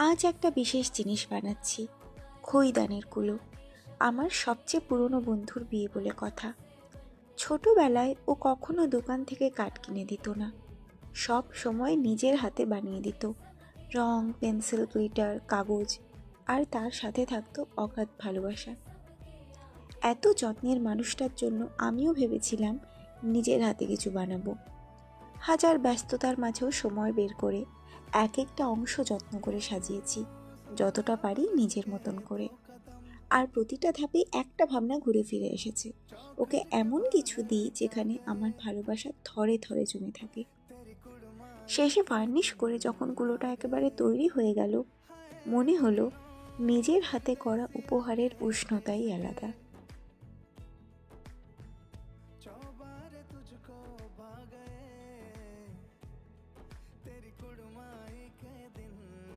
আজ একটা বিশেষ জিনিস বানাচ্ছি, খইদানের কুলো। আমার সবচেয়ে পুরনো বন্ধুর বিয়ে বলে কথা। ছোটবেলায় ও কখনো দোকান থেকে কাঠ কিনে দিত না, সব সময় নিজের হাতে বানিয়ে দিত। রং, পেন্সিল, গ্লিটার, কাগজ, আর তার সাথে থাকতো অগাধ ভালোবাসা। এত যত্নের মানুষটার জন্য আমিও ভেবেছিলাম নিজের হাতে কিছু বানাবো। হাজার ব্যস্ততার মাঝেও সময় বের করে এক একটা অংশ যত্ন করে সাজিয়েছি, যতটা পারি নিজের মতন করে। আর প্রতিটা ধাপে একটা ভাবনা ঘুরে ফিরে এসেছে, ওকে এমন কিছু দিই যেখানে আমার ভালোবাসা থরে থরে জমে থাকে। শেষে ফার্নিশ করে যখন কুলোটা একেবারে তৈরি হয়ে গেল, মনে হলো নিজের হাতে করা উপহারের উষ্ণতাই আলাদা।